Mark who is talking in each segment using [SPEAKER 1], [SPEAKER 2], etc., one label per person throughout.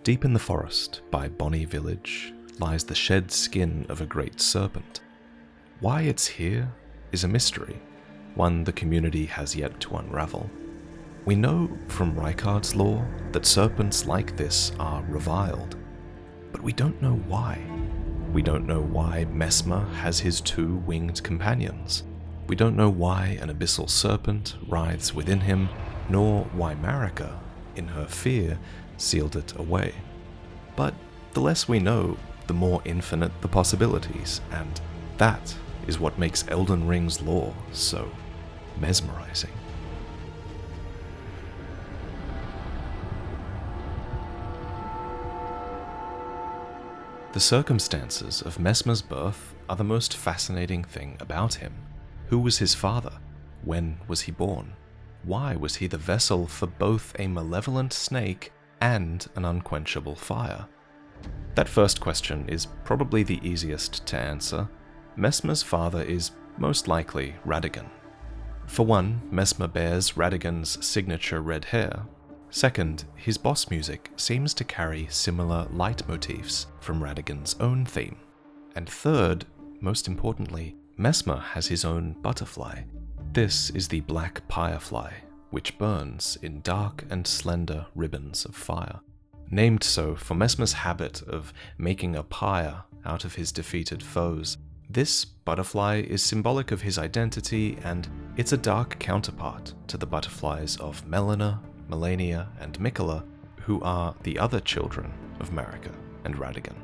[SPEAKER 1] Deep in the forest, by Bonny Village, lies the shed skin of a great serpent. Why it's here is a mystery, one the community has yet to unravel. We know from Rykard's lore that serpents like this are reviled, but we don't know why. We don't know why Messmer has his two winged companions. We don't know why an abyssal serpent writhes within him, nor why Marika, in her fear, sealed it away. But the less we know, the more infinite the possibilities, and that is what makes Elden Ring's lore so mesmerizing. The circumstances of Messmer's birth are the most fascinating thing about him. Who was his father? When was he born? Why was he the vessel for both a malevolent snake and an unquenchable fire? That first question is probably the easiest to answer. Messmer's father is most likely Radagon. For one, Messmer bears Radagon's signature red hair. Second, his boss music seems to carry similar leitmotifs from Radagon's own theme. And third, most importantly, Messmer has his own butterfly. This is the black pyrefly, which burns in dark and slender ribbons of fire. Named so for Messmer's habit of making a pyre out of his defeated foes, this butterfly is symbolic of his identity, and it's a dark counterpart to the butterflies of Melina, Melania, and Miquella, who are the other children of Marika and Radagon.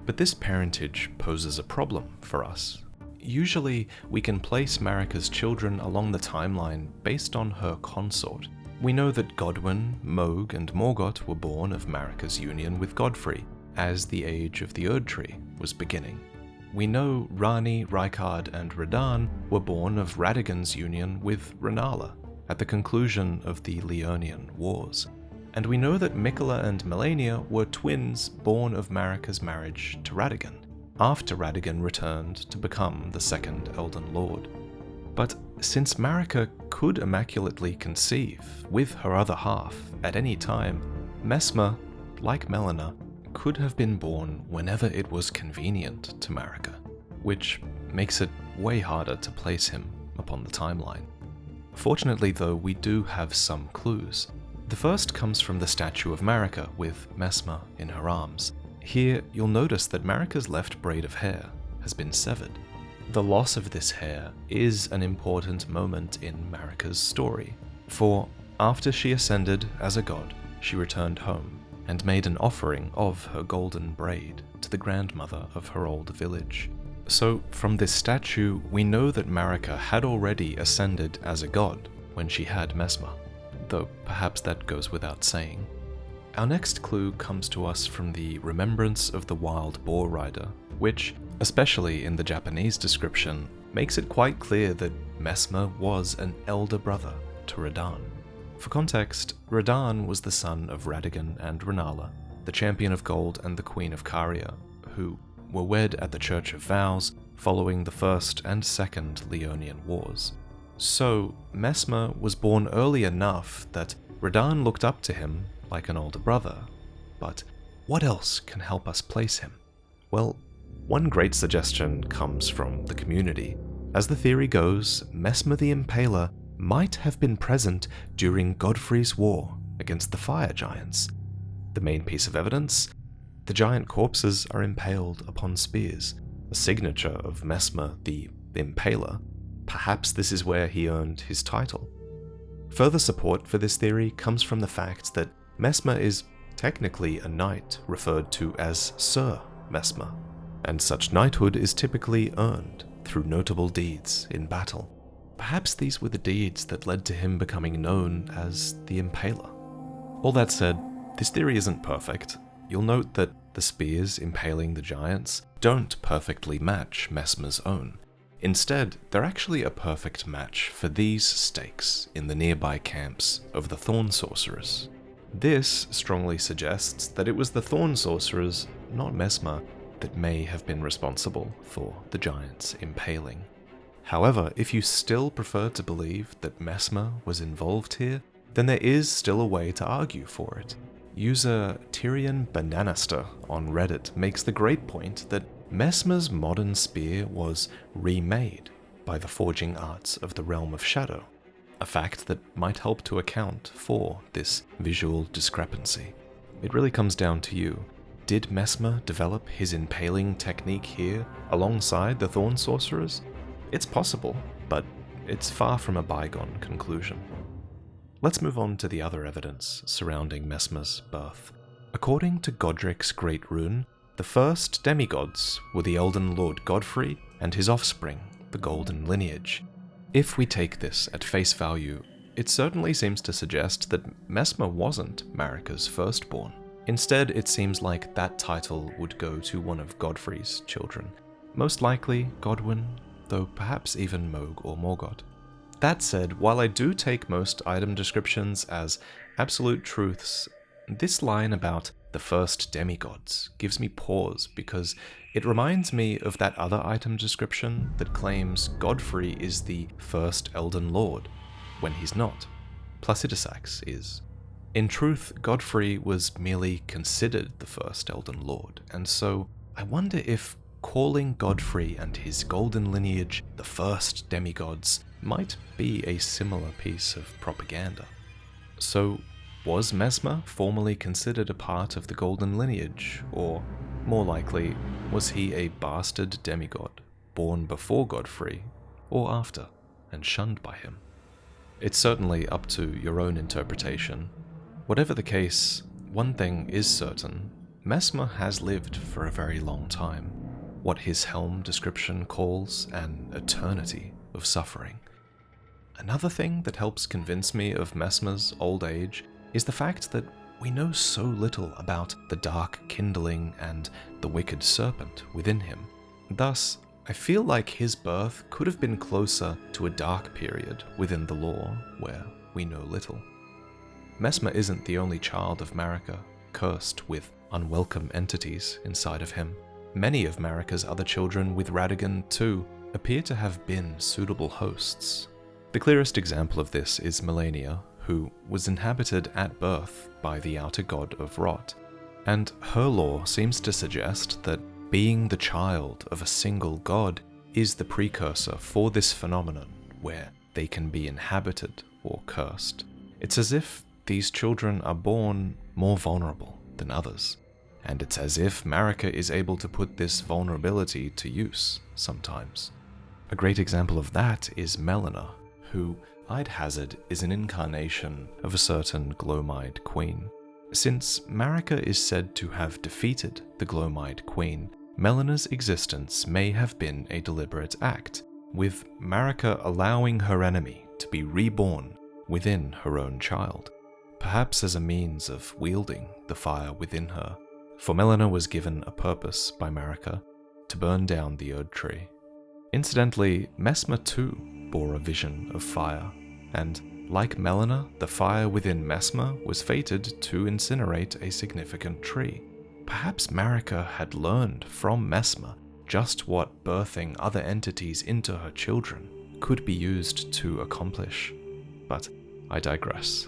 [SPEAKER 1] But this parentage poses a problem for us. Usually, we can place Marika's children along the timeline based on her consort. We know that Godwyn, Mohg, and Morgott were born of Marika's union with Godfrey, as the age of the Erdtree was beginning. We know Ranni, Rykard, and Radahn were born of Radagon's union with Rennala at the conclusion of the Leonian Wars. And we know that Miquella and Melania were twins born of Marika's marriage to Radagon, after Radagon returned to become the second Elden Lord. But since Marika could immaculately conceive with her other half at any time, Messmer, like Melina, could have been born whenever it was convenient to Marika, which makes it way harder to place him upon the timeline. Fortunately though, we do have some clues. The first comes from the statue of Marika with Messmer in her arms. Here you'll notice that Marika's left braid of hair has been severed. The loss of this hair is an important moment in Marika's story, for after she ascended as a god, she returned home and made an offering of her golden braid to the grandmother of her old village. So from this statue, we know that Marika had already ascended as a god when she had Messmer, though perhaps that goes without saying. Our next clue comes to us from the remembrance of the wild boar rider, which, especially in the Japanese description, makes it quite clear that Messmer was an elder brother to Radahn. For context, Radahn was the son of Radagon and Rennala, the champion of gold and the queen of Caria, who were wed at the Church of Vows following the First and Second Leonian Wars. So, Messmer was born early enough that Radahn looked up to him like an older brother. But what else can help us place him? Well, one great suggestion comes from the community. As the theory goes, Messmer the Impaler might have been present during Godfrey's war against the fire giants. The main piece of evidence? The giant corpses are impaled upon spears, a signature of Messmer the Impaler. Perhaps this is where he earned his title. Further support for this theory comes from the fact that Messmer is technically a knight referred to as Sir Messmer, and such knighthood is typically earned through notable deeds in battle. Perhaps these were the deeds that led to him becoming known as the Impaler. All that said, this theory isn't perfect. You'll note that the spears impaling the giants don't perfectly match Messmer's own. Instead, they're actually a perfect match for these stakes in the nearby camps of the Thorn Sorcerers. This strongly suggests that it was the Thorn Sorcerers, not Messmer, that may have been responsible for the giants' impaling. However, if you still prefer to believe that Messmer was involved here, then there is still a way to argue for it. User Tyranny on Reddit makes the great point that Messmer's modern spear was remade by the forging arts of the Realm of Shadow, a fact that might help to account for this visual discrepancy. It really comes down to you. Did Messmer develop his impaling technique here alongside the Thorn Sorcerers? It's possible, but it's far from a bygone conclusion. Let's move on to the other evidence surrounding Messmer's birth. According to Godric's Great Rune, the first demigods were the Elden Lord Godfrey and his offspring, the Golden Lineage. If we take this at face value, it certainly seems to suggest that Messmer wasn't Marika's firstborn. Instead, it seems like that title would go to one of Godfrey's children, most likely Godwyn, though perhaps even Mohg or Morgoth. That said, while I do take most item descriptions as absolute truths, this line about the first demigods gives me pause because it reminds me of that other item description that claims Godfrey is the first Elden Lord, when he's not. Placidusax is. In truth, Godfrey was merely considered the first Elden Lord, and so I wonder if calling Godfrey and his golden lineage the first demigods might be a similar piece of propaganda. So, was Messmer formerly considered a part of the golden lineage, or, more likely, was he a bastard demigod, born before Godfrey, or after, and shunned by him? It's certainly up to your own interpretation. Whatever the case, one thing is certain: Messmer has lived for a very long time, what his helm description calls an eternity of suffering. Another thing that helps convince me of Messmer's old age is the fact that we know so little about the dark kindling and the wicked serpent within him. Thus, I feel like his birth could have been closer to a dark period within the lore where we know little. Messmer isn't the only child of Marika cursed with unwelcome entities inside of him. Many of Marika's other children with Radagon too appear to have been suitable hosts. The clearest example of this is Melania, who was inhabited at birth by the outer god of rot, and her lore seems to suggest that being the child of a single god is the precursor for this phenomenon where they can be inhabited or cursed. It's as if these children are born more vulnerable than others, and it's as if Marika is able to put this vulnerability to use sometimes. A great example of that is Melina, who I'd hazard is an incarnation of a certain Glomide Queen. Since Marika is said to have defeated the Glomide Queen, Melina's existence may have been a deliberate act, with Marika allowing her enemy to be reborn within her own child, perhaps as a means of wielding the fire within her, for Melina was given a purpose by Marika to burn down the Erdtree. Incidentally, Messmer too bore a vision of fire, and like Melina, the fire within Messmer was fated to incinerate a significant tree. Perhaps Marika had learned from Messmer just what birthing other entities into her children could be used to accomplish. But I digress.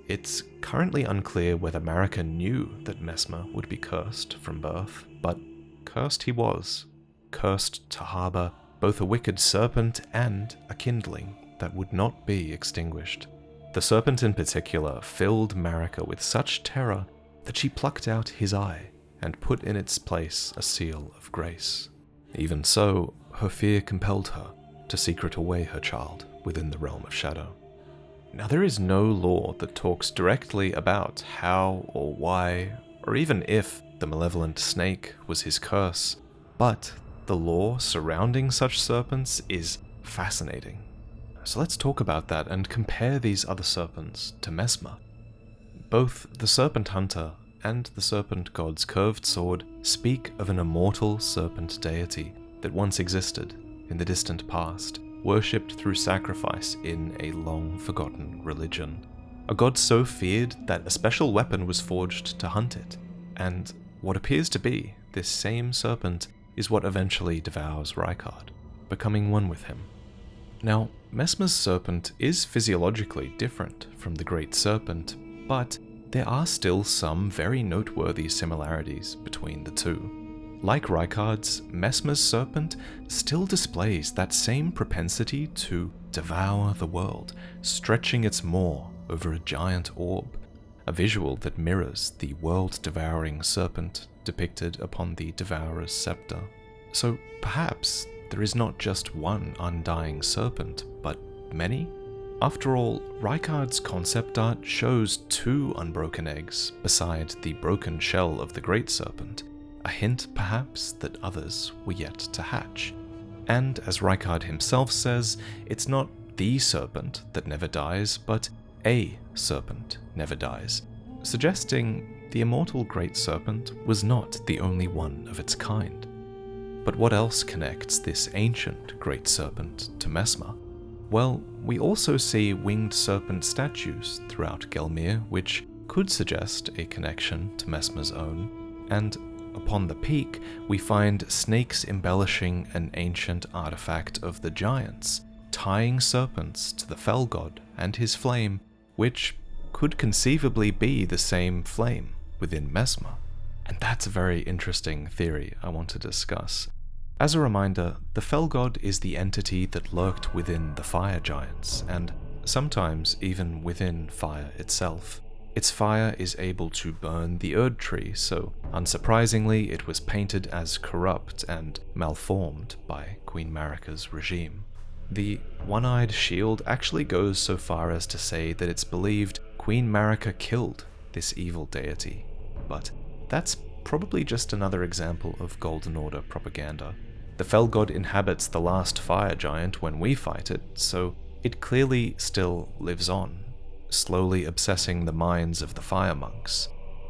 [SPEAKER 1] It's currently unclear whether Marika knew that Messmer would be cursed from birth, but cursed he was. Cursed to harbour both a wicked serpent and a kindling that would not be extinguished. The serpent in particular filled Marika with such terror that she plucked out his eye and put in its place a seal of grace. Even so, her fear compelled her to secret away her child within the realm of shadow. Now, there is no lore that talks directly about how or why, or even if the malevolent snake was his curse, but the lore surrounding such serpents is fascinating. So let's talk about that and compare these other serpents to Messmer. Both the Serpent Hunter and the Serpent God's curved sword speak of an immortal serpent deity that once existed in the distant past, worshipped through sacrifice in a long-forgotten religion. A god so feared that a special weapon was forged to hunt it, and what appears to be this same serpent is what eventually devours Rykard, becoming one with him. Now, Messmer's serpent is physiologically different from the Great Serpent, but there are still some very noteworthy similarities between the two. Like Rykard's, Messmer's serpent still displays that same propensity to devour the world, stretching its maw over a giant orb, a visual that mirrors the world-devouring serpent depicted upon the Devourer's scepter. So perhaps there is not just one undying serpent, but many? After all, Rykard's concept art shows two unbroken eggs beside the broken shell of the Great Serpent, a hint perhaps that others were yet to hatch. And as Rykard himself says, it's not the serpent that never dies, but a serpent never dies, suggesting the immortal Great Serpent was not the only one of its kind. But what else connects this ancient Great Serpent to Messmer? Well, we also see winged serpent statues throughout Gelmir, which could suggest a connection to Messmer's own, and upon the peak, we find snakes embellishing an ancient artifact of the giants, tying serpents to the fell god and his flame, which could conceivably be the same flame within Messmer. And that's a very interesting theory I want to discuss. As a reminder, the fell god is the entity that lurked within the fire giants, and sometimes even within fire itself. Its fire is able to burn the Erdtree, so unsurprisingly it was painted as corrupt and malformed by Queen Marika's regime. The one-eyed shield actually goes so far as to say that it's believed Queen Marika killed this evil deity, but that's probably just another example of Golden Order propaganda. The fell god inhabits the last fire giant when we fight it, so it clearly still lives on, slowly obsessing the minds of the fire monks,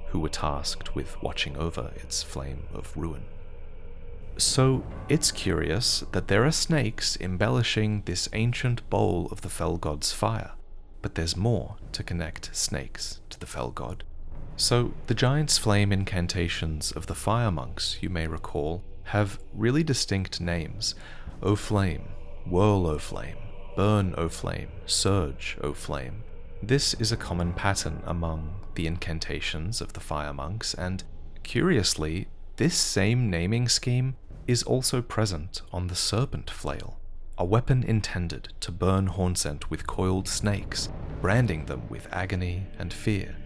[SPEAKER 1] who were tasked with watching over its flame of ruin. So it's curious that there are snakes embellishing this ancient bowl of the fell god's fire, but there's more to connect snakes to the fell god. So the giant's flame incantations of the fire monks, you may recall, have really distinct names: O Flame, Whirl O Flame, Burn O Flame, Surge O Flame. This is a common pattern among the incantations of the fire monks, and curiously, this same naming scheme is also present on the serpent flail, a weapon intended to burn Hornsent with coiled snakes, branding them with agony and fear.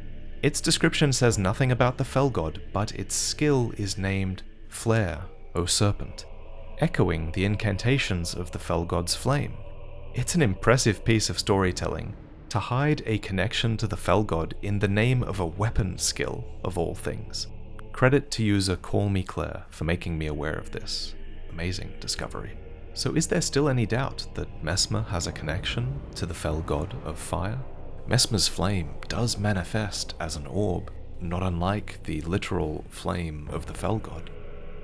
[SPEAKER 1] Its description says nothing about the fell god, but its skill is named Flare O Serpent, echoing the incantations of the fell god's flame. It's an impressive piece of storytelling to hide a connection to the fell god in the name of a weapon skill, of all things. Credit to user Call Me Claire for making me aware of this amazing discovery. So is there still any doubt that Messmer has a connection to the fell god of fire? Messmer's flame does manifest as an orb, not unlike the literal flame of the fell god.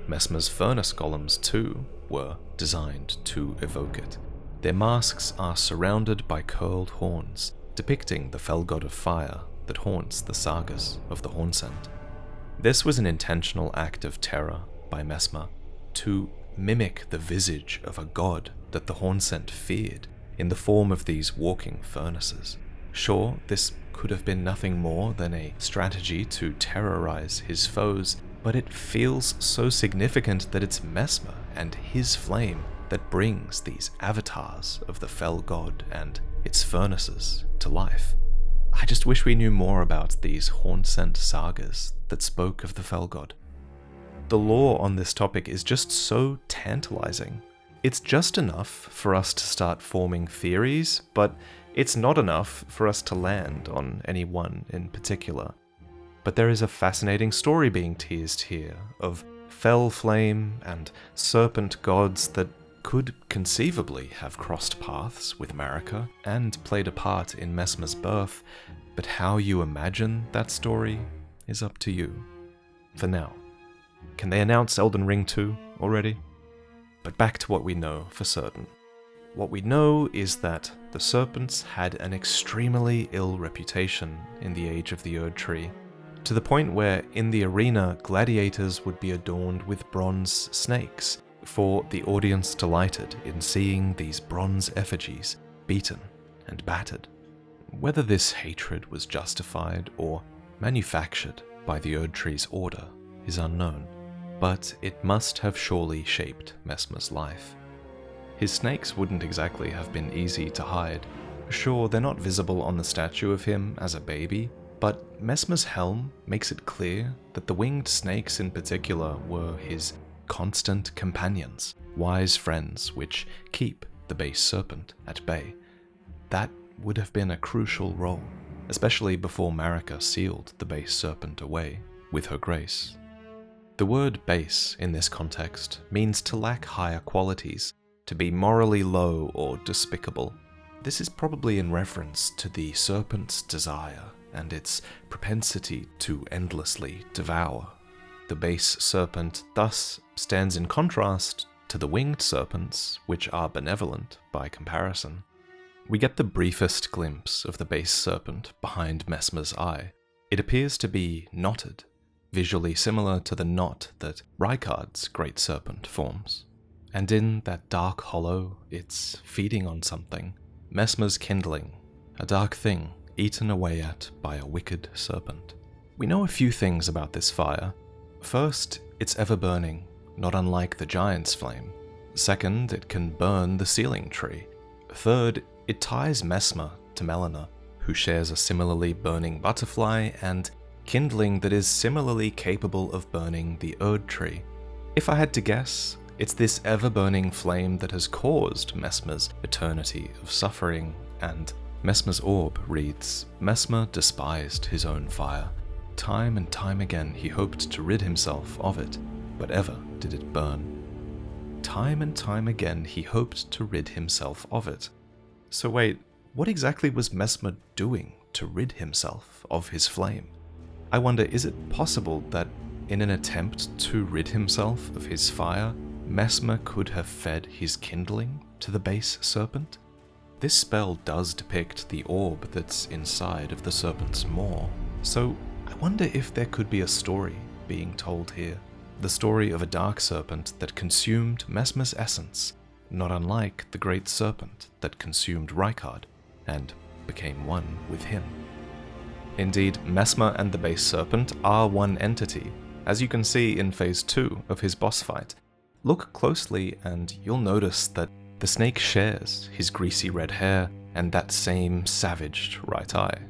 [SPEAKER 1] Messmer's furnace golems, too, were designed to evoke it. Their masks are surrounded by curled horns, depicting the fell god of fire that haunts the sagas of the Hornsent. This was an intentional act of terror by Messmer to mimic the visage of a god that the Hornsent feared in the form of these walking furnaces. Sure, this could have been nothing more than a strategy to terrorize his foes, but it feels so significant that it's Messmer and his flame that brings these avatars of the fell god and its furnaces to life. I just wish we knew more about these Hornsent sagas that spoke of the fell god. The lore on this topic is just so tantalizing. It's just enough for us to start forming theories, but it's not enough for us to land on any one in particular. But there is a fascinating story being teased here of fell flame and serpent gods that could conceivably have crossed paths with Marika and played a part in Messmer's birth, but how you imagine that story is up to you. For now. Can they announce Elden Ring 2 already? But back to what we know for certain. What we know is that the serpents had an extremely ill reputation in the age of the Erdtree, to the point where in the arena gladiators would be adorned with bronze snakes, for the audience delighted in seeing these bronze effigies beaten and battered. Whether this hatred was justified or manufactured by the Erdtree's order is unknown, but it must have surely shaped Messmer's life. His snakes wouldn't exactly have been easy to hide. Sure, they're not visible on the statue of him as a baby, but Messmer's helm makes it clear that the winged snakes in particular were his constant companions, wise friends which keep the base serpent at bay. That would have been a crucial role, especially before Marika sealed the base serpent away with her grace. The word base in this context means to lack higher qualities, to be morally low or despicable. This is probably in reference to the serpent's desire and its propensity to endlessly devour. The base serpent thus stands in contrast to the winged serpents, which are benevolent by comparison. We get the briefest glimpse of the base serpent behind Messmer's eye. It appears to be knotted, visually similar to the knot that Rykard's great serpent forms. And in that dark hollow, it's feeding on something. Messmer's kindling, a dark thing eaten away at by a wicked serpent. We know a few things about this fire. First, it's ever burning, not unlike the giant's flame. Second, it can burn the ceiling tree. Third, it ties Messmer to Melina, who shares a similarly burning butterfly and kindling that is similarly capable of burning the Erdtree. If I had to guess, it's this ever-burning flame that has caused Messmer's eternity of suffering, and Messmer's orb reads, "Messmer despised his own fire. Time and time again he hoped to rid himself of it, but ever did it burn." Time and time again he hoped to rid himself of it. So wait, what exactly was Messmer doing to rid himself of his flame? I wonder, is it possible that in an attempt to rid himself of his fire, Messmer could have fed his kindling to the base serpent? This spell does depict the orb that's inside of the serpent's maw, so I wonder if there could be a story being told here. The story of a dark serpent that consumed Messmer's essence, not unlike the great serpent that consumed Rykard and became one with him. Indeed, Messmer and the base serpent are one entity, as you can see in Phase 2 of his boss fight. Look closely and you'll notice that the snake shares his greasy red hair and that same savaged right eye.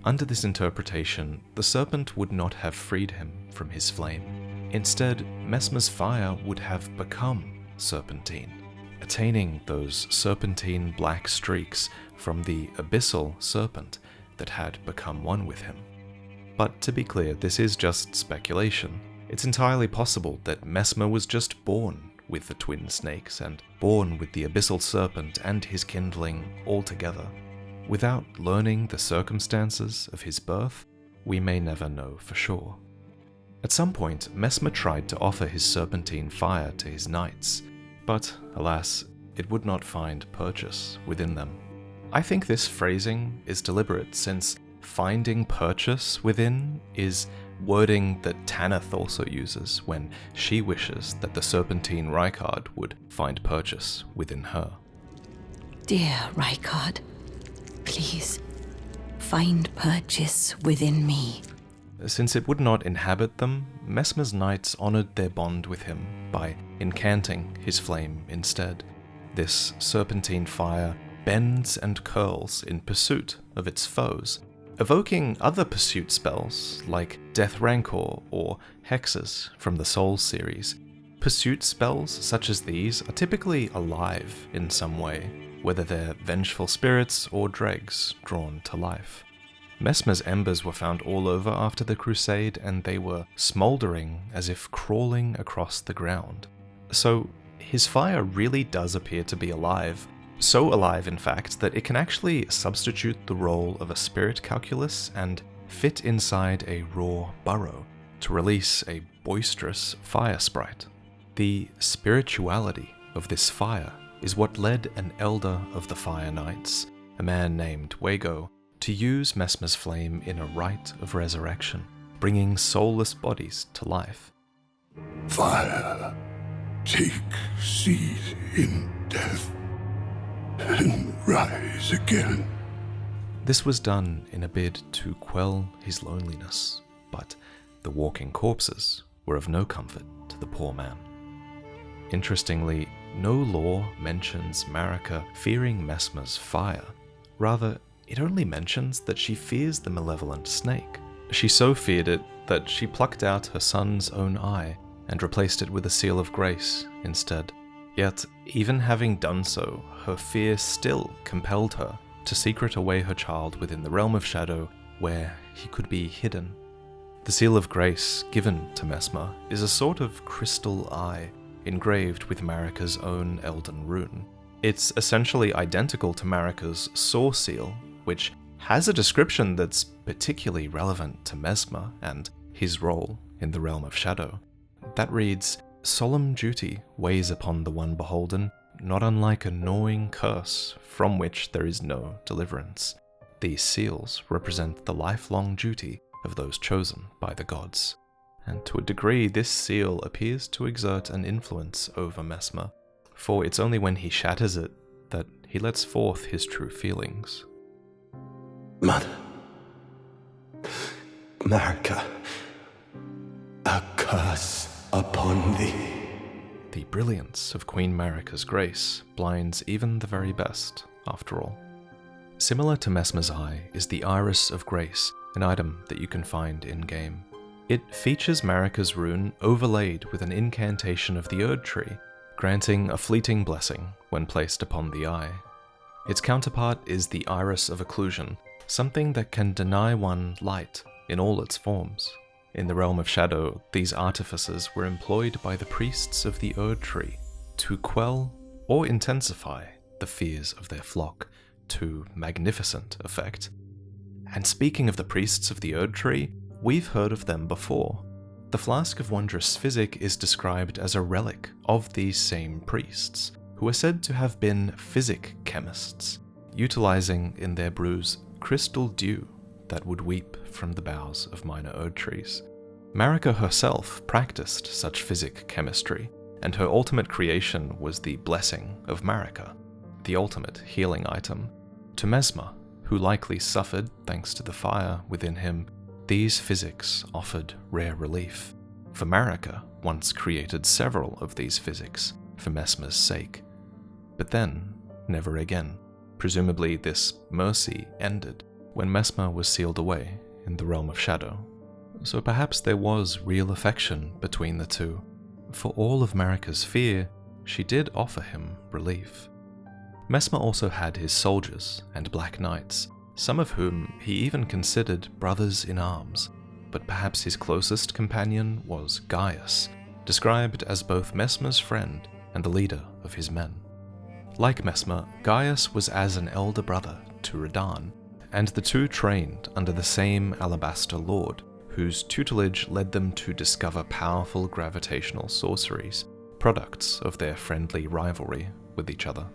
[SPEAKER 1] Under this interpretation, the serpent would not have freed him from his flame. Instead, Messmer's fire would have become serpentine, attaining those serpentine black streaks from the abyssal serpent that had become one with him. But to be clear, this is just speculation. It's entirely possible that Messmer was just born with the twin snakes and born with the abyssal serpent and his kindling all together. Without learning the circumstances of his birth, we may never know for sure. At some point, Messmer tried to offer his serpentine fire to his knights, but alas, it would not find purchase within them. I think this phrasing is deliberate, since finding purchase within is wording that Tanith also uses when she wishes that the serpentine Rykard would find purchase within her.
[SPEAKER 2] Dear Rykard, please, find purchase within me.
[SPEAKER 1] Since it would not inhabit them, Messmer's knights honored their bond with him by incanting his flame instead. This serpentine fire bends and curls in pursuit of its foes, evoking other pursuit spells like Death Rancor or Hexes from the Souls series. Pursuit spells such as these are typically alive in some way, whether they're vengeful spirits or dregs drawn to life. Messmer's embers were found all over after the crusade, and they were smouldering as if crawling across the ground. So his fire really does appear to be alive. So alive, in fact, that it can actually substitute the role of a spirit calculus and fit inside a raw burrow to release a boisterous fire sprite. The spirituality of this fire is what led an elder of the Fire Knights, a man named Wago, to use Messmer's flame in a rite of resurrection, bringing soulless bodies to life.
[SPEAKER 3] Fire, take seat in death and rise again.
[SPEAKER 1] This was done in a bid to quell his loneliness, but the walking corpses were of no comfort to the poor man. Interestingly, no lore mentions Marika fearing Messmer's fire. Rather, it only mentions that she fears the malevolent snake. She so feared it that she plucked out her son's own eye and replaced it with a seal of grace instead. Yet, even having done so, her fear still compelled her to secret away her child within the realm of shadow where he could be hidden. The seal of grace given to Messmer is a sort of crystal eye engraved with Marika's own Elden rune. It's essentially identical to Marika's saw seal, which has a description that's particularly relevant to Messmer and his role in the realm of shadow. That reads, "Solemn duty weighs upon the one beholden, not unlike a gnawing curse from which there is no deliverance. These seals represent the lifelong duty of those chosen by the gods." And to a degree, this seal appears to exert an influence over Messmer, for it's only when he shatters it that he lets forth his true feelings.
[SPEAKER 3] Mother, Marika, a curse upon thee.
[SPEAKER 1] The brilliance of Queen Marika's grace blinds even the very best, after all. Similar to Messmer's eye is the Iris of Grace, an item that you can find in-game. It features Marika's rune overlaid with an incantation of the Erdtree, granting a fleeting blessing when placed upon the eye. Its counterpart is the Iris of Occlusion, something that can deny one light in all its forms. In the realm of shadow, these artifices were employed by the priests of the Erdtree to quell or intensify the fears of their flock to magnificent effect. And speaking of the priests of the Erdtree, we've heard of them before. The Flask of Wondrous Physic is described as a relic of these same priests, who are said to have been physic chemists, utilizing in their brews crystal dew that would weep from the boughs of minor Erdtrees. Marika herself practiced such physic chemistry, and her ultimate creation was the Blessing of Marika, the ultimate healing item. To Messmer, who likely suffered thanks to the fire within him, these physics offered rare relief. For Marika once created several of these physics for Messmer's sake. But then, never again. Presumably this mercy ended when Messmer was sealed away in the realm of shadow. So perhaps there was real affection between the two. For all of Marika's fear, she did offer him relief. Messmer also had his soldiers and black knights, some of whom he even considered brothers in arms, but perhaps his closest companion was Gaius, described as both Messmer's friend and the leader of his men. Like Messmer, Gaius was as an elder brother to Radahn, and the two trained under the same Alabaster Lord, whose tutelage led them to discover powerful gravitational sorceries, products of their friendly rivalry with each other.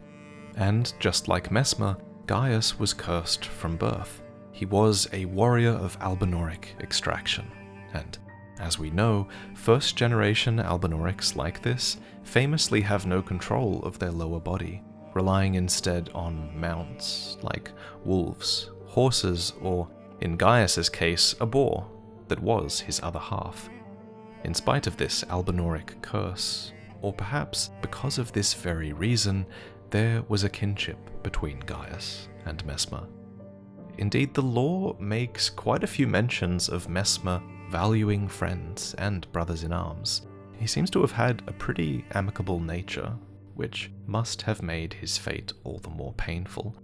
[SPEAKER 1] And just like Messmer, Gaius was cursed from birth. He was a warrior of Albinoric extraction, and as we know, first-generation Albinorics like this famously have no control of their lower body, relying instead on mounts like wolves, horses, or, in Gaius's case, a boar that was his other half. In spite of this Albinoric curse, or perhaps because of this very reason, there was a kinship between Gaius and Messmer. Indeed, the lore makes quite a few mentions of Messmer valuing friends and brothers-in-arms. He seems to have had a pretty amicable nature, which must have made his fate all the more painful,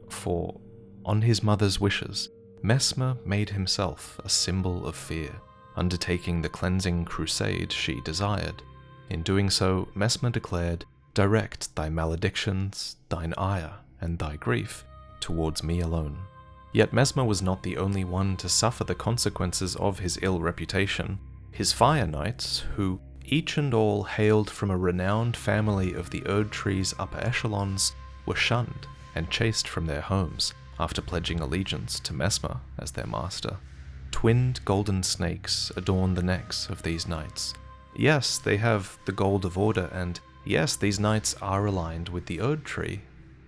[SPEAKER 1] for, on his mother's wishes, Messmer made himself a symbol of fear, undertaking the cleansing crusade she desired. In doing so, Messmer declared, "Direct thy maledictions, thine ire, and thy grief towards me alone." Yet Messmer was not the only one to suffer the consequences of his ill reputation. His Fire Knights, who each and all hailed from a renowned family of the Erdtree's upper echelons, were shunned and chased from their homes after pledging allegiance to Messmer as their master. Twinned golden snakes adorn the necks of these knights. Yes, they have the Gold of Order, and yes, these knights are aligned with the Erdtree,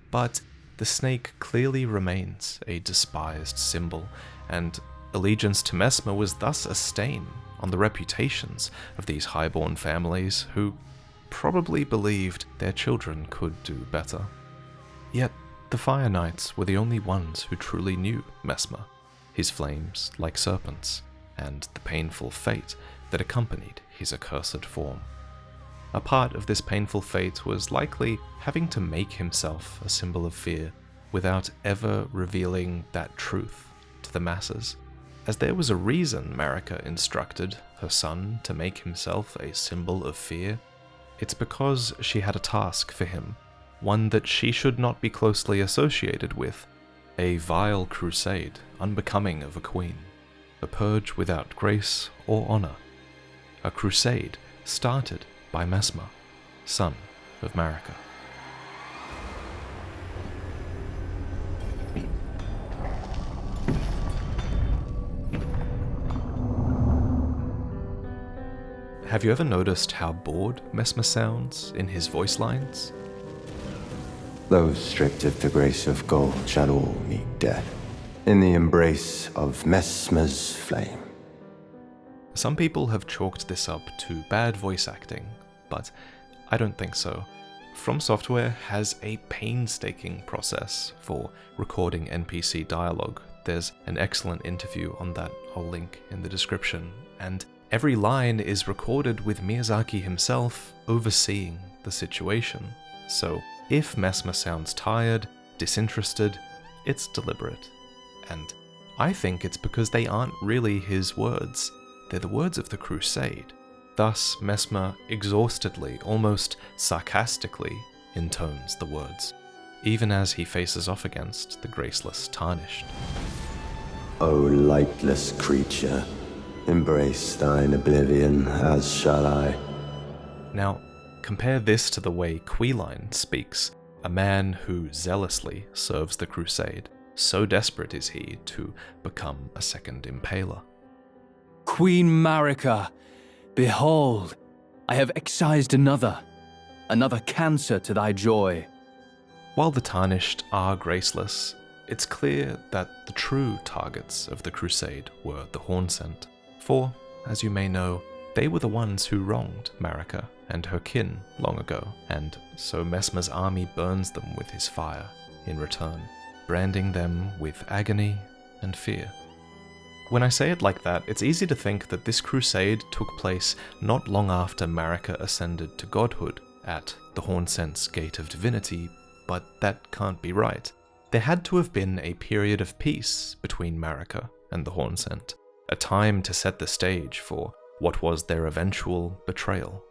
[SPEAKER 1] but the snake clearly remains a despised symbol, and allegiance to Messmer was thus a stain on the reputations of these highborn families who probably believed their children could do better. Yet the Fire Knights were the only ones who truly knew Messmer, his flames like serpents, and the painful fate that accompanied his accursed form. A part of this painful fate was likely having to make himself a symbol of fear without ever revealing that truth to the masses, as there was a reason Marika instructed her son to make himself a symbol of fear. It's because she had a task for him, one that she should not be closely associated with, a vile crusade unbecoming of a queen, a purge without grace or honor, a crusade started by Messmer, son of Marika. Have you ever noticed how bored Messmer sounds in his voice lines?
[SPEAKER 3] Those stripped of the grace of gold shall all meet death, in the embrace of Mesmer's flame.
[SPEAKER 1] Some people have chalked this up to bad voice acting, but I don't think so. From Software has a painstaking process for recording NPC dialogue. There's an excellent interview on that I'll link in the description, and every line is recorded with Miyazaki himself overseeing the situation. So if Messmer sounds tired, disinterested, it's deliberate. And I think it's because they aren't really his words. They're the words of the Crusade. Thus, Messmer exhaustedly, almost sarcastically, intones the words, even as he faces off against the graceless Tarnished.
[SPEAKER 3] O lightless creature, embrace thine oblivion, as shall I.
[SPEAKER 1] Now, compare this to the way Queeline speaks, a man who zealously serves the Crusade. So desperate is he to become a second Impaler.
[SPEAKER 4] Queen Marika, behold, I have excised another cancer to thy joy.
[SPEAKER 1] While the Tarnished are graceless, it's clear that the true targets of the Crusade were the Hornsent. For, as you may know, they were the ones who wronged Marika and her kin long ago, and so Messmer's army burns them with his fire in return, branding them with agony and fear. When I say it like that, it's easy to think that this crusade took place not long after Marika ascended to godhood at the Hornsent's Gate of Divinity, but that can't be right. There had to have been a period of peace between Marika and the Hornsent, a time to set the stage for what was their eventual betrayal.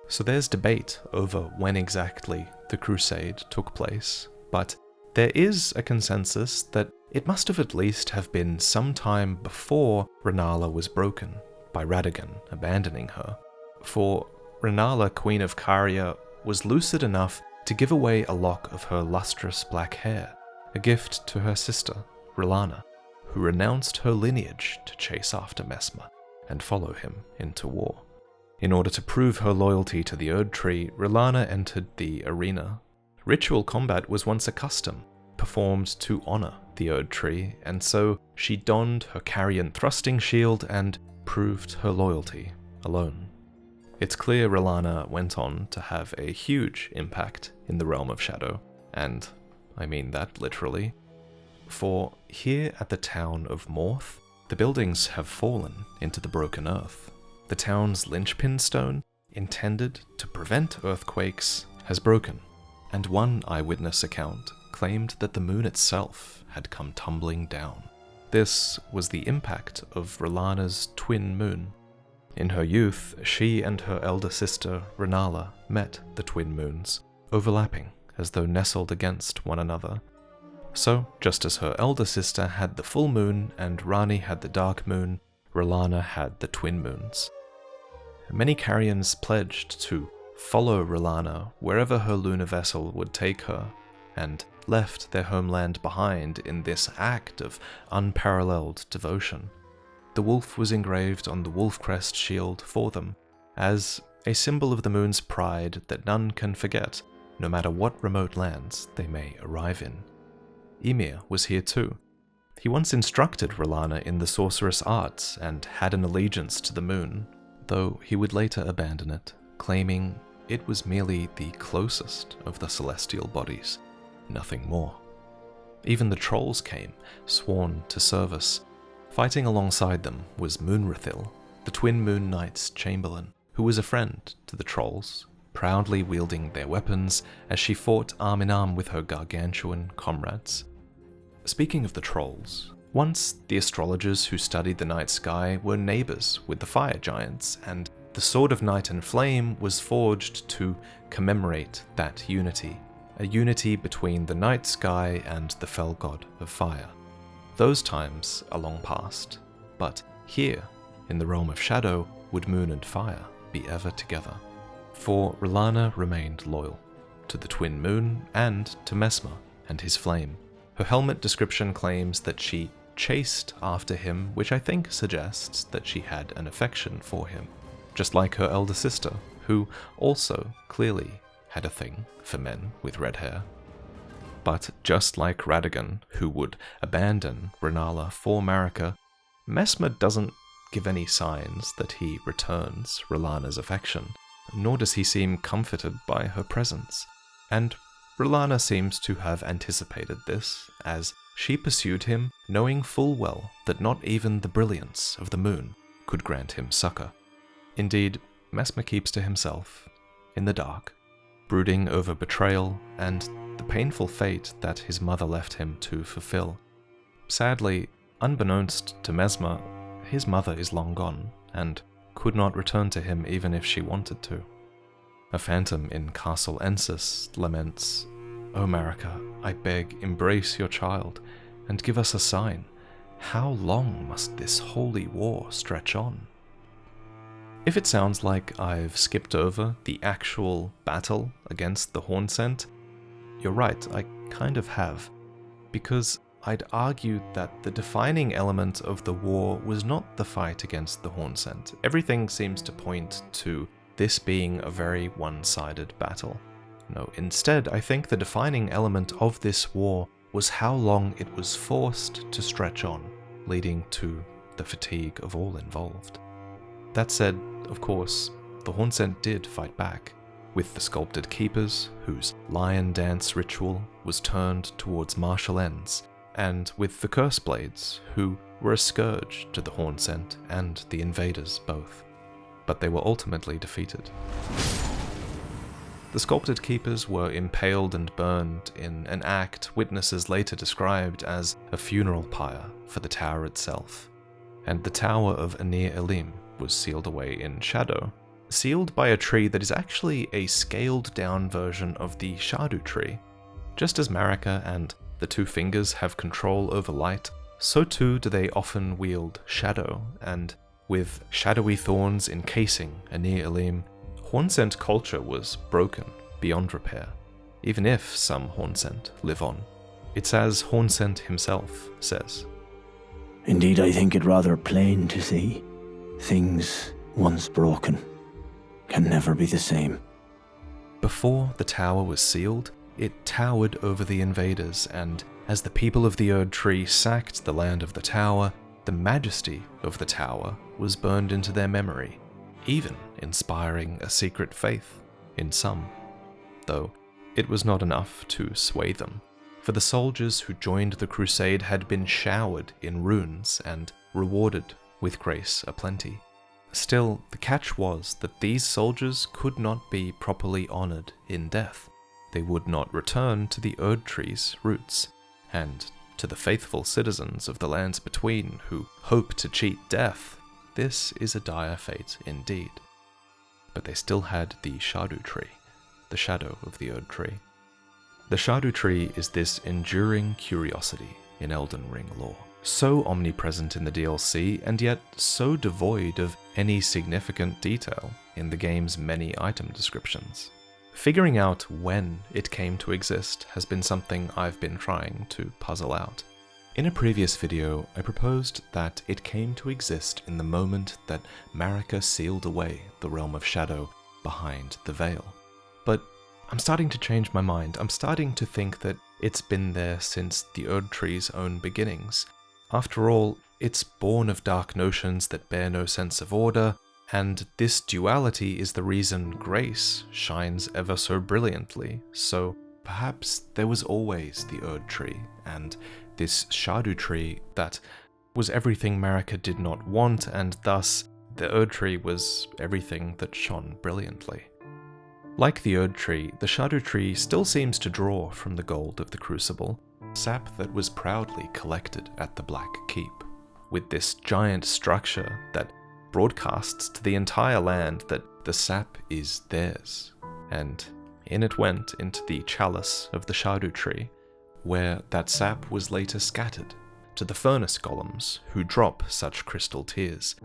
[SPEAKER 1] So there's debate over when exactly the crusade took place, but there is a consensus that it must have at least have been some time before Rennala was broken, by Radagon abandoning her. For Rennala, Queen of Caria, was lucid enough to give away a lock of her lustrous black hair, a gift to her sister, Rellana, who renounced her lineage to chase after Messmer and follow him into war. In order to prove her loyalty to the Erdtree, Rellana entered the arena. Ritual combat was once a custom, performed to honor the Erdtree, and so she donned her Carian thrusting shield and proved her loyalty alone. It's clear Rellana went on to have a huge impact in the Realm of Shadow, and I mean that literally. For here at the town of Morth, the buildings have fallen into the broken earth. The town's linchpin stone, intended to prevent earthquakes, has broken, and one eyewitness account claimed that the moon itself had come tumbling down. This was the impact of Rellana's twin moon. In her youth, she and her elder sister, Rennala, met the twin moons, overlapping as though nestled against one another. So, just as her elder sister had the full moon and Rani had the dark moon, Rellana had the twin moons. Many Carians pledged to follow Rellana wherever her lunar vessel would take her, and left their homeland behind in this act of unparalleled devotion. The wolf was engraved on the wolf crest shield for them, as a symbol of the moon's pride that none can forget, no matter what remote lands they may arrive in. Ymir was here too. He once instructed R'hllana in the sorcerous arts and had an allegiance to the moon, though he would later abandon it, claiming it was merely the closest of the celestial bodies, nothing more. Even the trolls came, sworn to service. Fighting alongside them was Moonrathil, the twin Moon Knight's chamberlain, who was a friend to the trolls, proudly wielding their weapons as she fought arm in arm with her gargantuan comrades. Speaking of the trolls, once the astrologers who studied the night sky were neighbors with the fire giants, and the Sword of Night and Flame was forged to commemorate that unity, a unity between the night sky and the fell god of fire. Those times are long past, but here, in the realm of shadow, would moon and fire be ever together. For R'hllana remained loyal to the twin moon and to Messmer and his flame. Her helmet description claims that she chased after him, which I think suggests that she had an affection for him, just like her elder sister, who also clearly had a thing for men with red hair. But just like Radagon, who would abandon Rennala for Marika, Messmer doesn't give any signs that he returns R'hllana's affection, nor does he seem comforted by her presence. And R'hllana seems to have anticipated this, as she pursued him, knowing full well that not even the brilliance of the moon could grant him succor. Indeed, Messmer keeps to himself, in the dark, brooding over betrayal and the painful fate that his mother left him to fulfill. Sadly, unbeknownst to Messmer, his mother is long gone, and could not return to him even if she wanted to. A phantom in Castle Ensis laments, "O Marika, I beg, embrace your child, and give us a sign. How long must this holy war stretch on?" If it sounds like I've skipped over the actual battle against the Hornsent, you're right, I kind of have, because I'd argue that the defining element of the war was not the fight against the Hornsent. Everything seems to point to this being a very one-sided battle. No, instead, I think the defining element of this war was how long it was forced to stretch on, leading to the fatigue of all involved. That said, of course, the Hornsent did fight back, with the Sculpted Keepers, whose lion dance ritual was turned towards martial ends, and with the Curseblades, who were a scourge to the Hornsent and the invaders both. But they were ultimately defeated. The Sculpted Keepers were impaled and burned in an act witnesses later described as a funeral pyre for the tower itself, and the Tower of Anir Elim was sealed away in shadow, sealed by a tree that is actually a scaled-down version of the Shadu tree. Just as Marika and the Two Fingers have control over light, so too do they often wield shadow, and with shadowy thorns encasing Anir Elim, Hornsent culture was broken beyond repair, even if some Hornsent live on. It's as Hornsent himself says.
[SPEAKER 5] Indeed, I think it rather plain to see. Things once broken can never be the same.
[SPEAKER 1] Before the tower was sealed, it towered over the invaders, and as the people of the Erdtree sacked the land of the tower, the majesty of the tower was burned into their memory, even inspiring a secret faith in some. Though it was not enough to sway them, for the soldiers who joined the crusade had been showered in runes and rewarded with grace aplenty. Still, the catch was that these soldiers could not be properly honored in death. They would not return to the Erdtree's roots, and to the faithful citizens of the lands between who hope to cheat death, this is a dire fate indeed. But they still had the Shadu tree, the shadow of the Erdtree. The Shadu tree is this enduring curiosity in Elden Ring lore, so omnipresent in the DLC and yet so devoid of any significant detail in the game's many item descriptions. Figuring out when it came to exist has been something I've been trying to puzzle out. In a previous video, I proposed that it came to exist in the moment that Marika sealed away the realm of shadow behind the veil. But I'm starting to change my mind. I'm starting to think that it's been there since the Erdtree's own beginnings. After all, it's born of dark notions that bear no sense of order, and this duality is the reason grace shines ever so brilliantly. So perhaps there was always the Erdtree, and this Cinder-tier that was everything Marika did not want, and thus the Erdtree was everything that shone brilliantly. Like the Erdtree, the Cinder-tier still seems to draw from the gold of the Crucible, sap that was proudly collected at the Black Keep, with this giant structure that broadcasts to the entire land that the sap is theirs, and in it went into the chalice of the Cinder-tier, where that sap was later scattered to the furnace golems who drop such crystal tears.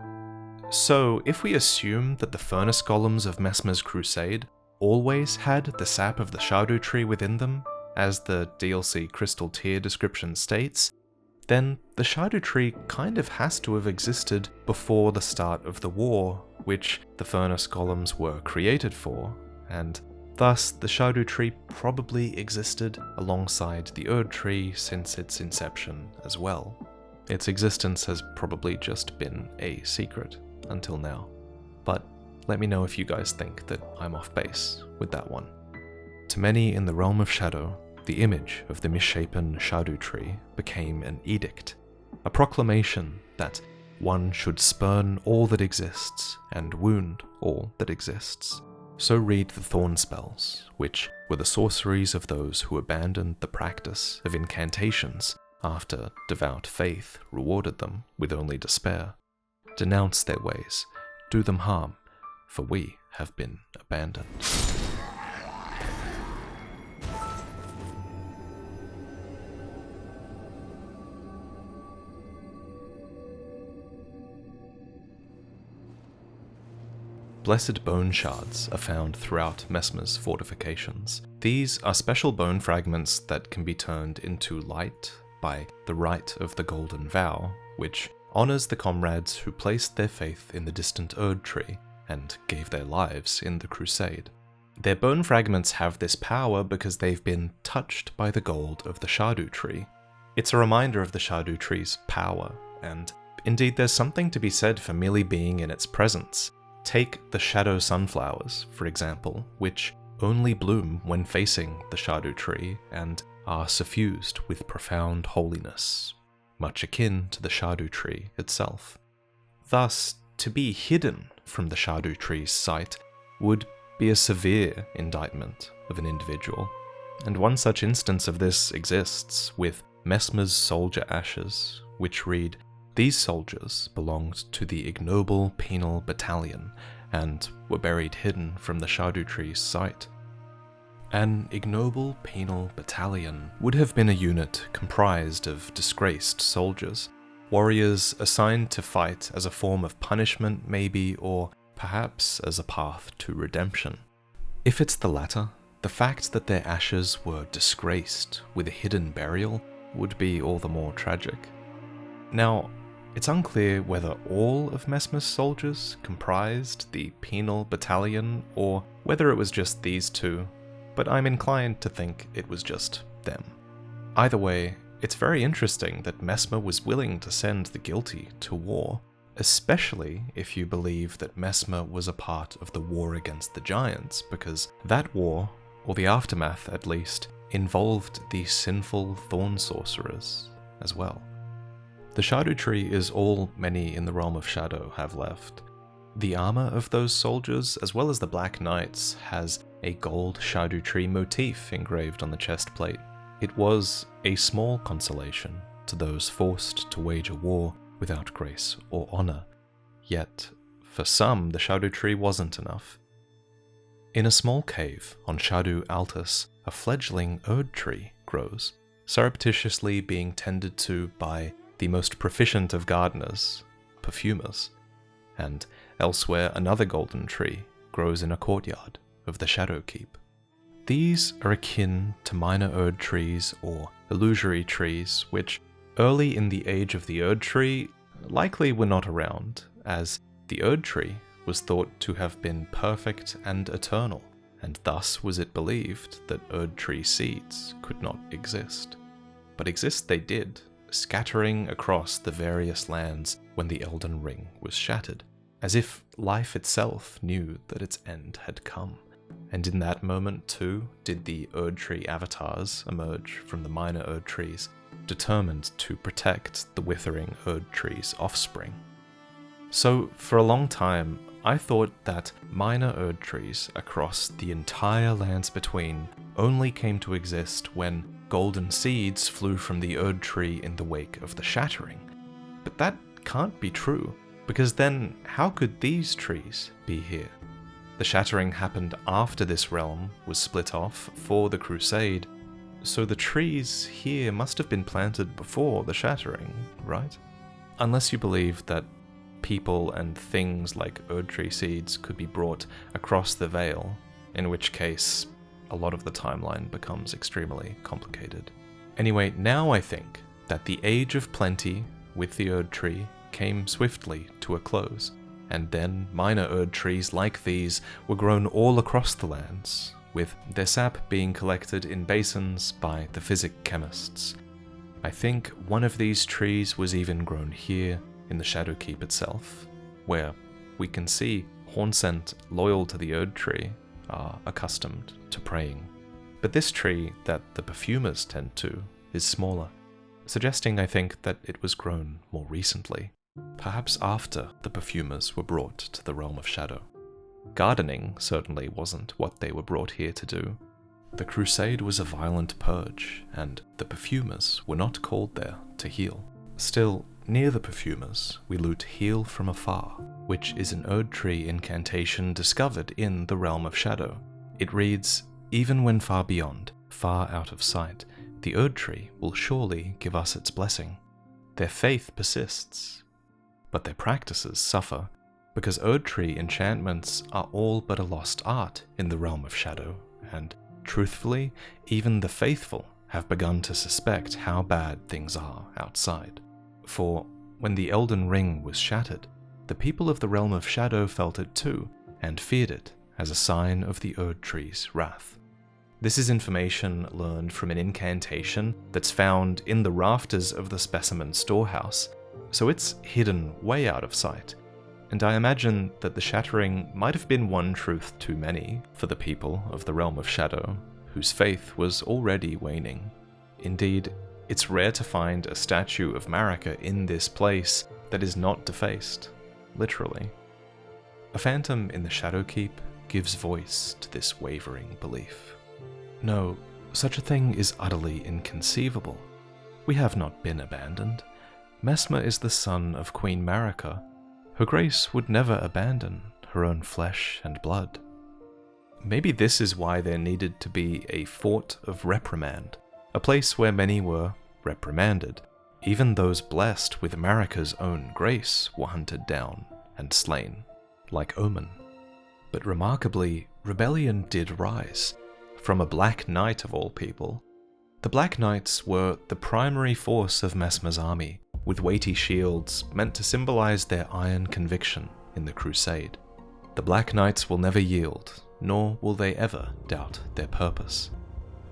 [SPEAKER 1] So if we assume that the furnace golems of Messmer's crusade always had the sap of the Cinder-tier within them, as the DLC crystal tear description states, then the Cinder-tier kind of has to have existed before the start of the war, which the furnace golems were created for, and thus the Cinder-tier probably existed alongside the Erdtree since its inception as well. Its existence has probably just been a secret until now, but let me know if you guys think that I'm off base with that one. To many in the realm of shadow, the image of the misshapen Cinder-tier became an edict, a proclamation that one should spurn all that exists and wound all that exists. So read the thorn spells, which were the sorceries of those who abandoned the practice of incantations after devout faith rewarded them with only despair. Denounce their ways, do them harm, for we have been abandoned. Blessed bone shards are found throughout Messmer's fortifications. These are special bone fragments that can be turned into light by the rite of the Golden Vow, which honors the comrades who placed their faith in the distant Erdtree and gave their lives in the crusade. Their bone fragments have this power because they've been touched by the gold of the Cinder-tier. It's a reminder of the Cinder-trie's power, and indeed there's something to be said for merely being in its presence. Take the shadow sunflowers, for example, which only bloom when facing the Cinder-tier and are suffused with profound holiness, much akin to the Cinder-tier itself. Thus, to be hidden from the Cinder-trie's sight would be a severe indictment of an individual, and one such instance of this exists with Messmer's soldier ashes, which read, "These soldiers belonged to the ignoble penal battalion and were buried hidden from the Cinder-trie's sight." An ignoble penal battalion would have been a unit comprised of disgraced soldiers, warriors assigned to fight as a form of punishment maybe, or perhaps as a path to redemption. If it's the latter, the fact that their ashes were disgraced with a hidden burial would be all the more tragic. Now, it's unclear whether all of Messmer's soldiers comprised the penal battalion or whether it was just these two, but I'm inclined to think it was just them. Either way, it's very interesting that Messmer was willing to send the guilty to war, especially if you believe that Messmer was a part of the war against the giants, because that war, or the aftermath at least, involved the sinful thorn sorcerers as well. The Cinder-tier is all many in the realm of shadow have left. The armor of those soldiers, as well as the Black Knights, has a gold Cinder-tier motif engraved on the chest plate. It was a small consolation to those forced to wage a war without grace or honor. Yet, for some, the Cinder-tier wasn't enough. In a small cave on Shadu Altus, a fledgling Erdtree grows, surreptitiously being tended to by the most proficient of gardeners, perfumers, and elsewhere another golden tree grows in a courtyard of the Shadow Keep. These are akin to minor Erdtrees or illusory trees, which early in the age of the Erdtree likely were not around, as the Erdtree was thought to have been perfect and eternal, and thus was it believed that Erdtree seeds could not exist. But exist they did, scattering across the various lands when the Elden Ring was shattered, as if life itself knew that its end had come. And in that moment too did the Erdtree avatars emerge from the minor Erdtrees, determined to protect the withering Erdtree's offspring. So for a long time, I thought that minor Erdtrees across the entire lands between only came to exist when golden seeds flew from the Erdtree in the wake of the shattering. But that can't be true, because then how could these trees be here? The shattering happened after this realm was split off for the Crusade, so the trees here must have been planted before the shattering, right? Unless you believe that people and things like Erdtree seeds could be brought across the Veil, in which case a lot of the timeline becomes extremely complicated. Anyway, now I think that the Age of Plenty with the Erdtree came swiftly to a close, and then minor Erdtrees like these were grown all across the lands, with their sap being collected in basins by the physic chemists. I think one of these trees was even grown here in the Shadowkeep itself, where we can see Hornsent, loyal to the Erdtree, are accustomed to praying. But this tree that the perfumers tend to is smaller, suggesting I think that it was grown more recently, perhaps after the perfumers were brought to the Realm of Shadow. Gardening certainly wasn't what they were brought here to do. The Crusade was a violent purge, and the perfumers were not called there to heal. Still, near the perfumers, we loot Heal from Afar, which is an Erdtree incantation discovered in the Realm of Shadow. It reads, "Even when far beyond, far out of sight, the Erdtree will surely give us its blessing." Their faith persists, but their practices suffer, because Erdtree enchantments are all but a lost art in the Realm of Shadow, and, truthfully, even the faithful have begun to suspect how bad things are outside. For when the Elden Ring was shattered, the people of the Realm of Shadow felt it too, and feared it as a sign of the Erdtree's wrath. This is information learned from an incantation that's found in the rafters of the specimen storehouse, so it's hidden way out of sight, and I imagine that the shattering might have been one truth too many for the people of the Realm of Shadow, whose faith was already waning. Indeed, it's rare to find a statue of Marika in this place that is not defaced, literally. A phantom in the Shadowkeep gives voice to this wavering belief. No, such a thing is utterly inconceivable. We have not been abandoned. Messmer is the son of Queen Marika. Her Grace would never abandon her own flesh and blood. Maybe this is why there needed to be a fort of reprimand, a place where many were reprimanded. Even those blessed with Marika's own grace were hunted down and slain, like Omen. But remarkably, rebellion did rise, from a Black Knight of all people. The Black Knights were the primary force of Messmer's army, with weighty shields meant to symbolize their iron conviction in the Crusade. The Black Knights will never yield, nor will they ever doubt their purpose.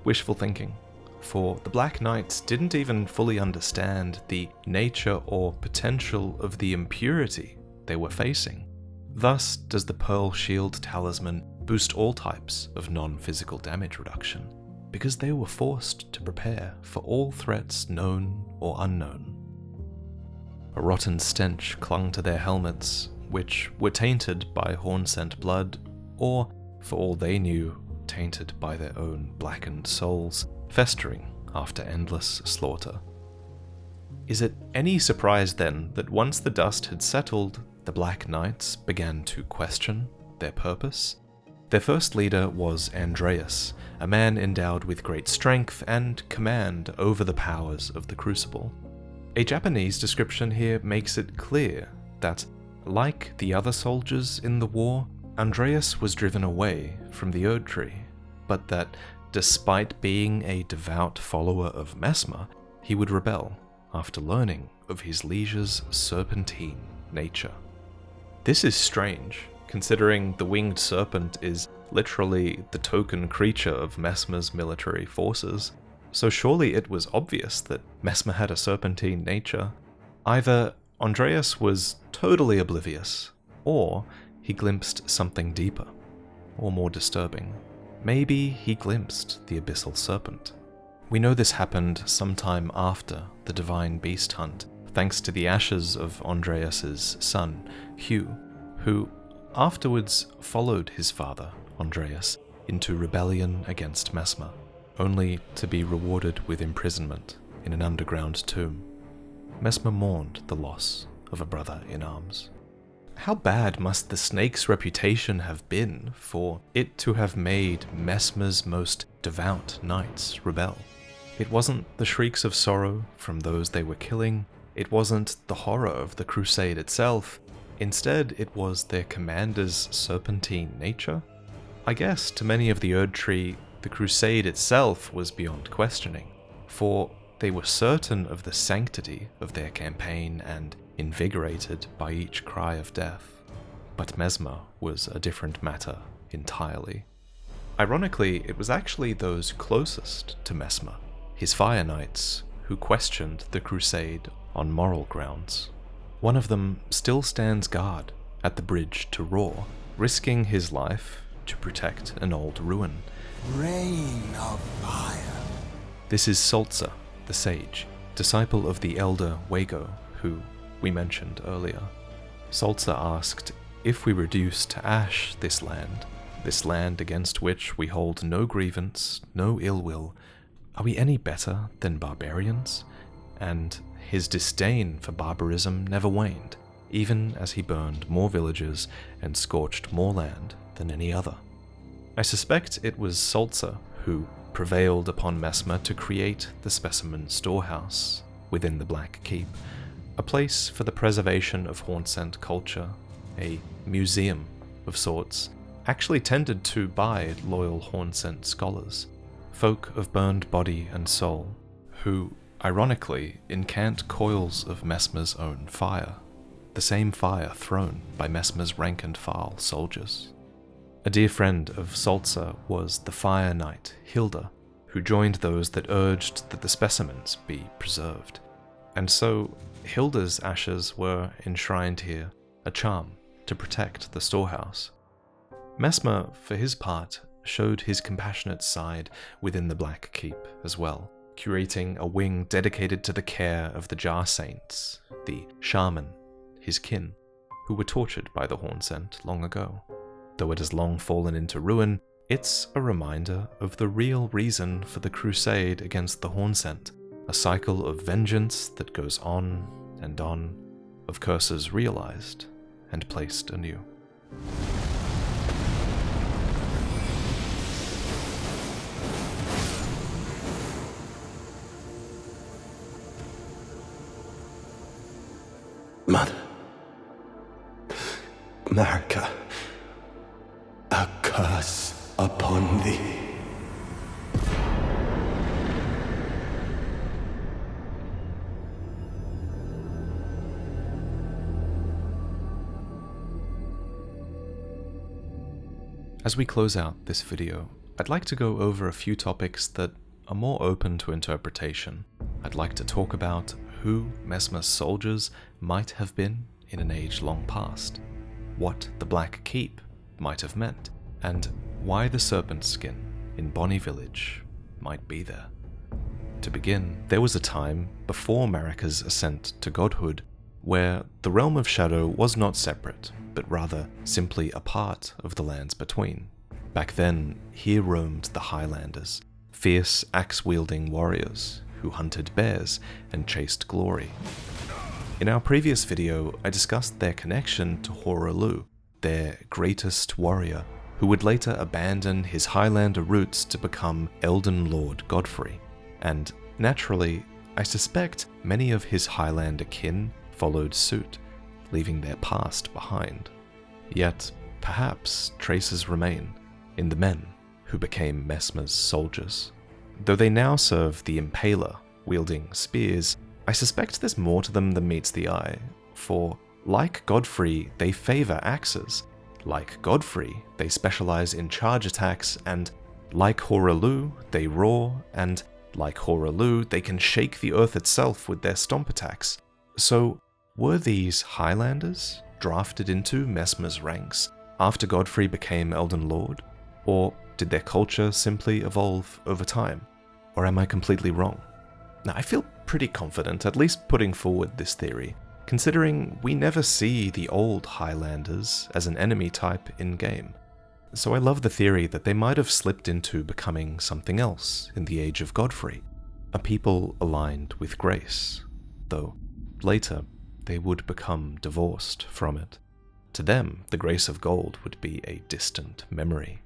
[SPEAKER 1] Wishful thinking, for the Black Knights didn't even fully understand the nature or potential of the impurity they were facing. Thus does the Pearl Shield Talisman boost all types of non-physical damage reduction, because they were forced to prepare for all threats known or unknown. A rotten stench clung to their helmets, which were tainted by Hornsent blood, or, for all they knew, tainted by their own blackened souls, festering after endless slaughter. Is it any surprise then that once the dust had settled, the Black Knights began to question their purpose? Their first leader was Andreas, a man endowed with great strength and command over the powers of the Crucible. A Japanese description here makes it clear that, like the other soldiers in the war, Andreas was driven away from the Erdtree, but that despite being a devout follower of Messmer, he would rebel after learning of his liege's serpentine nature. This is strange, considering the winged serpent is literally the token creature of Messmer's military forces, so surely it was obvious that Messmer had a serpentine nature. Either Andreas was totally oblivious, or he glimpsed something deeper, or more disturbing. Maybe he glimpsed the abyssal serpent. We know this happened sometime after the divine beast hunt, thanks to the ashes of Andreas's son, Hugh, who afterwards followed his father, Andreas, into rebellion against Messmer, only to be rewarded with imprisonment in an underground tomb. Messmer mourned the loss of a brother in arms. How bad must the snake's reputation have been for it to have made Messmer's most devout knights rebel? It wasn't the shrieks of sorrow from those they were killing, it wasn't the horror of the crusade itself, instead it was their commander's serpentine nature? I guess to many of the Erdtree, the crusade itself was beyond questioning, for they were certain of the sanctity of their campaign and invigorated by each cry of death. But Messmer was a different matter entirely. Ironically, it was actually those closest to Messmer, his Fire Knights, who questioned the crusade on moral grounds. One of them still stands guard at the bridge to Roar, risking his life to protect an old ruin.
[SPEAKER 6] Rain of fire.
[SPEAKER 1] This is Saltzer, the sage, disciple of the elder Wago, who we mentioned earlier. Saltzer asked, if we reduce to ash this land against which we hold no grievance, no ill will, are we any better than barbarians? And his disdain for barbarism never waned, even as he burned more villages and scorched more land than any other. I suspect it was Saltzer who prevailed upon Messmer to create the specimen storehouse within the Black Keep, a place for the preservation of Hornsent culture, a museum of sorts, actually tended to by loyal Hornsent scholars, folk of burned body and soul, who, ironically, incant coils of Messmer's own fire, the same fire thrown by Messmer's rank and file soldiers. A dear friend of Saltzer was the Fire Knight Hilda, who joined those that urged that the specimens be preserved. And so Hilda's ashes were enshrined here, a charm to protect the storehouse. Messmer, for his part, showed his compassionate side within the Black Keep as well, curating a wing dedicated to the care of the Jar Saints, the shaman, his kin, who were tortured by the Hornsent long ago. Though it has long fallen into ruin, it's a reminder of the real reason for the crusade against the Hornsent, a cycle of vengeance that goes on, of curses realized and placed anew.
[SPEAKER 3] Mother Marika, a curse upon thee.
[SPEAKER 1] As we close out this video, I'd like to go over a few topics that are more open to interpretation. I'd like to talk about who Messmer's soldiers might have been in an age long past, what the Black Keep might have meant, and why the serpent skin in Bonny Village might be there. To begin, there was a time before Marika's ascent to godhood where the realm of shadow was not separate, but rather simply a part of the lands between. Back then, here roamed the Highlanders, fierce axe-wielding warriors who hunted bears and chased glory. In our previous video, I discussed their connection to Hoaraloo, their greatest warrior, who would later abandon his Highlander roots to become Elden Lord Godfrey. And naturally, I suspect many of his Highlander kin followed suit, leaving their past behind. Yet, perhaps traces remain in the men who became Messmer's soldiers. Though they now serve the Impaler, wielding spears, I suspect there's more to them than meets the eye, for, like Godfrey, they favor axes, like Godfrey, they specialize in charge attacks, and like Hoaraloo, they roar, and like Hoaraloo, they can shake the earth itself with their stomp attacks. So, were these Highlanders drafted into Messmer's ranks after Godfrey became Elden Lord? Or did their culture simply evolve over time? Or am I completely wrong? Now, I feel pretty confident at least putting forward this theory, considering we never see the old Highlanders as an enemy type in-game. So I love the theory that they might have slipped into becoming something else in the Age of Godfrey, a people aligned with grace, though later they would become divorced from it. To them, the grace of gold would be a distant memory.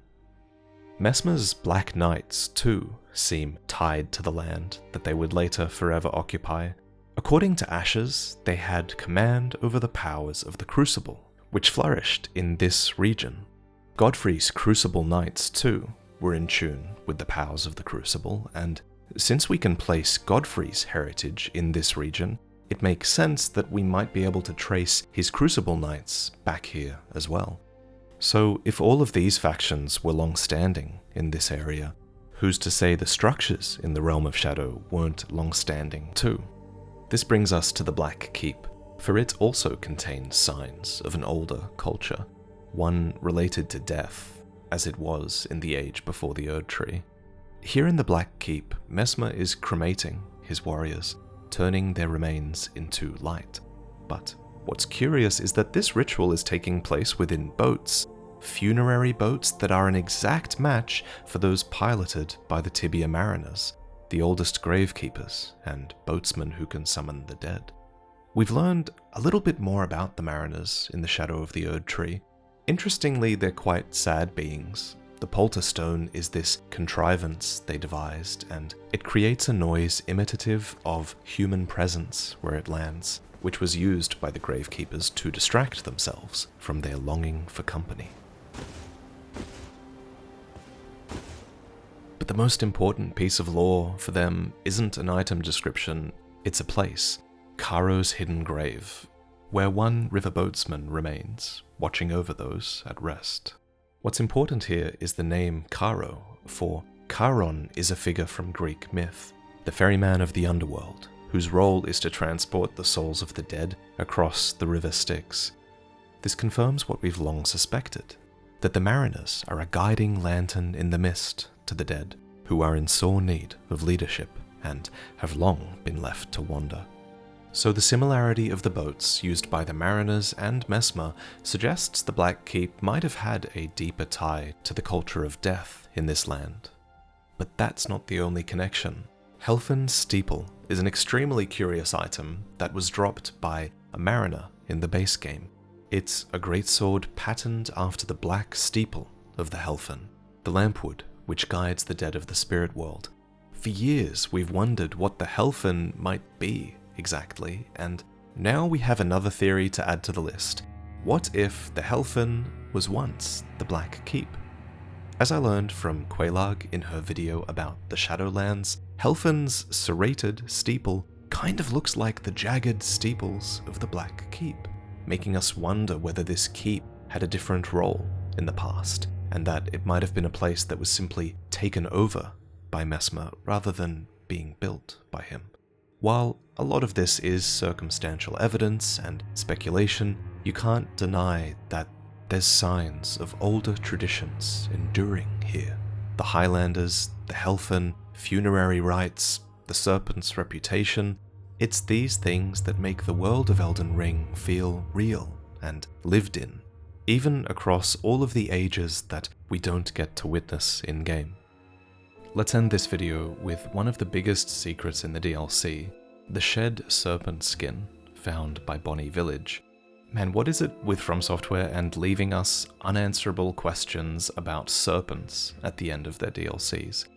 [SPEAKER 1] Messmer's Black Knights, too, seem tied to the land that they would later forever occupy. According to Ashes, they had command over the powers of the Crucible, which flourished in this region. Godfrey's Crucible Knights, too, were in tune with the powers of the Crucible, and since we can place Godfrey's heritage in this region, it makes sense that we might be able to trace his Crucible Knights back here as well. So if all of these factions were long-standing in this area, who's to say the structures in the Realm of Shadow weren't long-standing too? This brings us to the Black Keep, for it also contains signs of an older culture, one related to death, as it was in the age before the Erdtree. Here in the Black Keep, Messmer is cremating his warriors, turning their remains into light. But what's curious is that this ritual is taking place within boats, funerary boats that are an exact match for those piloted by the Tibia Mariners, the oldest gravekeepers and boatsmen who can summon the dead. We've learned a little bit more about the Mariners in the Shadow of the Erdtree. Interestingly, they're quite sad beings. The Polterstone is this contrivance they devised, and it creates a noise imitative of human presence where it lands, which was used by the gravekeepers to distract themselves from their longing for company. But the most important piece of lore for them isn't an item description, it's a place, Caro's hidden grave, where one riverboatsman remains, watching over those at rest. What's important here is the name Caro, for Charon is a figure from Greek myth, the ferryman of the underworld, whose role is to transport the souls of the dead across the river Styx. This confirms what we've long suspected, that the mariners are a guiding lantern in the mist to the dead, who are in sore need of leadership and have long been left to wander. So the similarity of the boats used by the mariners and Messmer suggests the Black Keep might have had a deeper tie to the culture of death in this land. But that's not the only connection. Helfen's steeple is an extremely curious item that was dropped by a mariner in the base game. It's a greatsword patterned after the black steeple of the Helfen, the lampwood which guides the dead of the spirit world. For years we've wondered what the Helfen might be exactly, and now we have another theory to add to the list. What if the Helfen was once the Black Keep? As I learned from Quelaag in her video about the Shadowlands, Helfen's serrated steeple kind of looks like the jagged steeples of the Black Keep, making us wonder whether this keep had a different role in the past, and that it might have been a place that was simply taken over by Messmer rather than being built by him. While a lot of this is circumstantial evidence and speculation, you can't deny that there's signs of older traditions enduring here. The Highlanders, the Helfen, funerary rites, the Serpent's reputation. It's these things that make the world of Elden Ring feel real and lived in, even across all of the ages that we don't get to witness in-game. Let's end this video with one of the biggest secrets in the DLC, the shed serpent skin found by Bonnie Village. Man, what is it with From Software and leaving us unanswerable questions about serpents at the end of their DLCs?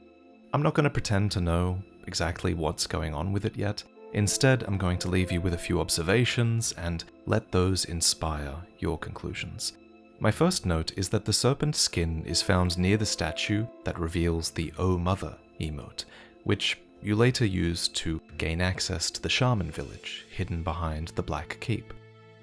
[SPEAKER 1] I'm not going to pretend to know exactly what's going on with it yet. Instead, I'm going to leave you with a few observations and let those inspire your conclusions. My first note is that the serpent skin is found near the statue that reveals the "Oh Mother" emote, which you later use to gain access to the shaman village hidden behind the Black Keep.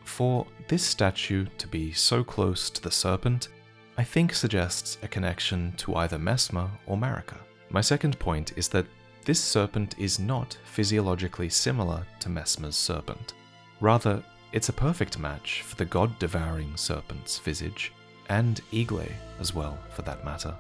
[SPEAKER 1] For this statue to be so close to the serpent, I think suggests a connection to either Messmer or Marika. My second point is that this serpent is not physiologically similar to Messmer's serpent. Rather, it's a perfect match for the god-devouring serpent's visage, and Igle as well, for that matter.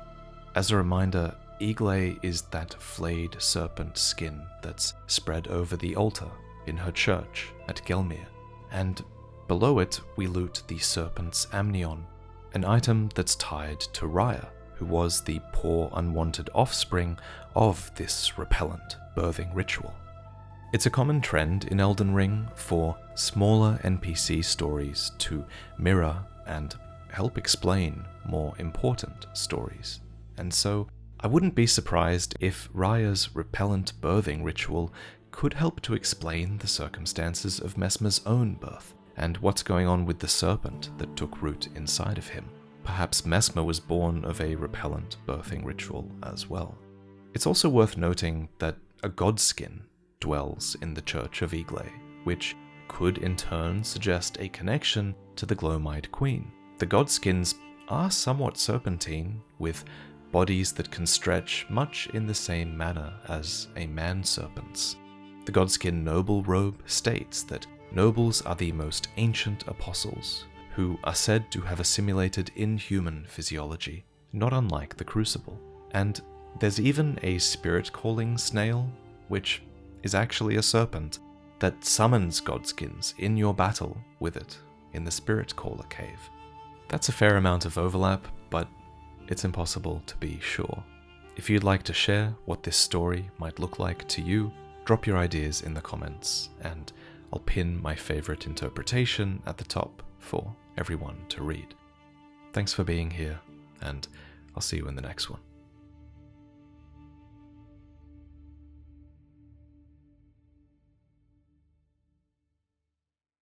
[SPEAKER 1] As a reminder, Igle is that flayed serpent skin that's spread over the altar in her church at Gelmir, and below it we loot the serpent's amnion, an item that's tied to Raya, who was the poor unwanted offspring of this repellent birthing ritual. It's a common trend in Elden Ring for smaller NPC stories to mirror and help explain more important stories, and so I wouldn't be surprised if Raya's repellent birthing ritual could help to explain the circumstances of Messmer's own birth, and what's going on with the serpent that took root inside of him. Perhaps Messmer was born of a repellent birthing ritual as well. It's also worth noting that a godskin dwells in the Church of Igle, which could in turn suggest a connection to the Glow-Eyed Queen. The godskins are somewhat serpentine, with bodies that can stretch much in the same manner as a man-serpent's. The godskin noble robe states that nobles are the most ancient apostles, who are said to have assimilated inhuman physiology, not unlike the Crucible. And there's even a spirit-calling snail, which is actually a serpent, that summons godskins in your battle with it in the Spirit Caller cave. That's a fair amount of overlap, but it's impossible to be sure. If you'd like to share what this story might look like to you, drop your ideas in the comments, and I'll pin my favorite interpretation at the top for everyone to read. Thanks for being here, and I'll see you in the next one.